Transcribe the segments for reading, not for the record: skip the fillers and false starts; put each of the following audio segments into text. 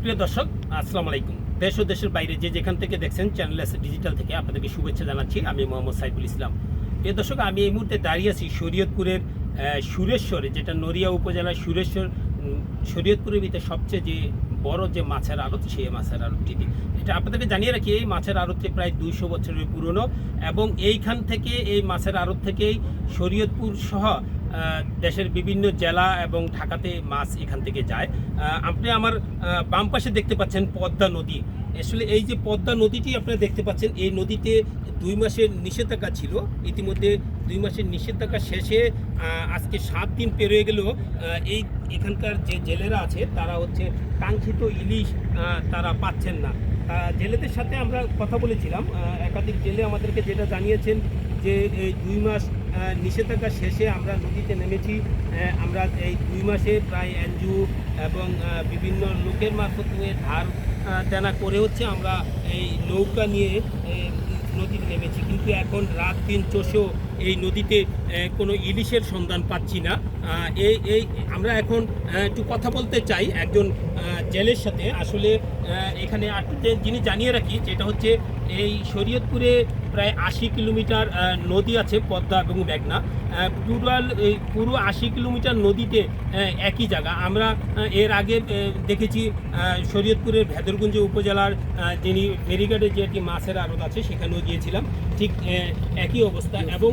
প্রিয় দর্শক, আসসালামু আলাইকুম। দেশ ও দেশের বাইরে যে যেখান থেকে দেখছেন চ্যানেল এস ডিজিটাল থেকে আপনাদেরকে শুভেচ্ছা জানাচ্ছি। আমি মোহাম্মদ সাইফুল ইসলাম। প্রিয় দর্শক, আমি এই মুহূর্তে দাঁড়িয়ে আছি শরীয়তপুরের সুরেশ্বরে, যেটা নড়িয়া উপজেলার শরীয়তপুরের ভিতরে সবচেয়ে যে বড় যে মাছের আড়ত, সেই মাছের আড়তটিতে। এটা আপনাদেরকে জানিয়ে রাখি, এই মাছের আড়তটি প্রায় 200 বছরের পুরনো এবং এইখান থেকে, এই মাছের আড়ত থেকেই শরীয়তপুর সহ দেশের বিভিন্ন জেলা এবং ঢাকাতে মাছ এখান থেকে যায়। আপনি আমার বাম পাশে দেখতে পাচ্ছেন পদ্মা নদী। আসলে এই যে পদ্মা নদীটি আপনারা দেখতে পাচ্ছেন, এই নদীতে 2 মাসের নিষেধাজ্ঞা ছিল। ইতিমধ্যে 2 মাসের নিষেধাজ্ঞা শেষে আজকে 7 দিন পেরিয়ে গেলেও এখানকার যে জেলেরা আছে তারা হচ্ছে কাঙ্ক্ষিত ইলিশ তারা পাচ্ছেন না। জেলেদের সাথে আমরা কথা বলেছিলাম, একাধিক জেলে আমাদেরকে যেটা জানিয়েছেন যে এই 2 মাস নিষেধাজ্ঞা শেষে আমরা নদীতে নেমেছি। আমরা এই 2 মাসে প্রায় এনজিও এবং বিভিন্ন লোকের মারফতে ধার দেনা করে হচ্ছে আমরা এই নৌকা নিয়ে নদীতে নেমেছি, কিন্তু এখন রাত দিন চষেও এই নদীতে কোনো ইলিশের সন্ধান পাচ্ছি না। এই আমরা এখন একটু কথা বলতে চাই একজন জেলের সাথে। আসলে এখানে যিনি জানিয়ে রাখি, যেটা হচ্ছে এই শরীয়তপুরে প্রায় 80 কিলোমিটার নদী আছে, পদ্মা এবং মেঘনা। পুরো 80 কিলোমিটার নদীতে একই জায়গা। আমরা এর আগে দেখেছি শরীয়তপুরের ভেদরগঞ্জ উপজেলার যিনি ফেরিঘাটে যে একটি মাছের আড়ত আছে, সেখানেও গিয়েছিলাম, ঠিক একই অবস্থা। এবং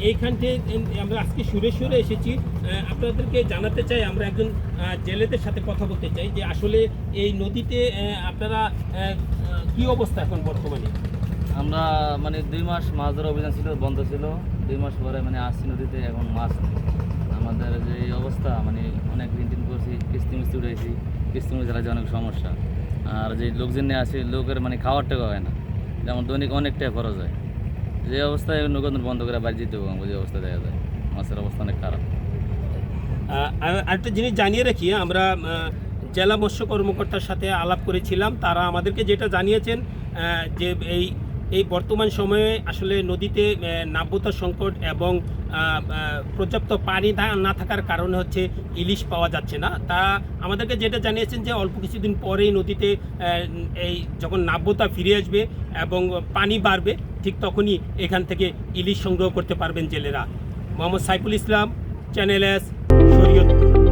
এইখান থেকে আমরা আজকে সুরেশ্বরে এসেছি। আপনাদেরকে জানাতে চাই, আমরা একজন জেলেদের সাথে কথা বলতে চাই যে আসলে এই নদীতে আপনারা কি অবস্থা এখন বর্তমানে? আমরা 2 মাস মাছ ধরা অভিযান ছিল, বন্ধ ছিল। 2 মাস পরে আসছি নদীতে, এখন মাছ নেই। আমাদের যে অবস্থা, অনেক ঋণ করছি, কিস্তি উঠেছি, কিস্তি চালাতে অনেক সমস্যা। আর যে লোকজন নিয়ে আসি, লোকের খাওয়ার টাকা হয় না, যেমন দৈনিক অনেক টাকা খরচ হয়। যে অবস্থায় নৌকা বন্ধ করে বাড়ি যেতে হবে, যে অবস্থা দেখা যায়, মাছের অবস্থা অনেক খারাপ। আরেকটা জিনিস জানিয়ে রাখি, আমরা জেলা মৎস্য কর্মকর্তার সাথে আলাপ করেছিলাম। তারা আমাদেরকে যেটা জানিয়েছেন যে এই বর্তমান সময়ে আসলে নদীতে নাব্যতা সংকট এবং পর্যাপ্ত পানি না থাকার কারণে হচ্ছে ইলিশ পাওয়া যাচ্ছে না। তা আমাদেরকে যেটা জানিয়েছেন যে অল্প কিছুদিন পরেই নদীতে এই যখন নাব্যতা ফিরে আসবে এবং পানি বাড়বে, ঠিক তখনই এখান থেকে ইলিশ সংগ্রহ করতে পারবেন জেলেরা। Mohammad Saiful Islam, channel S, Shariatpur.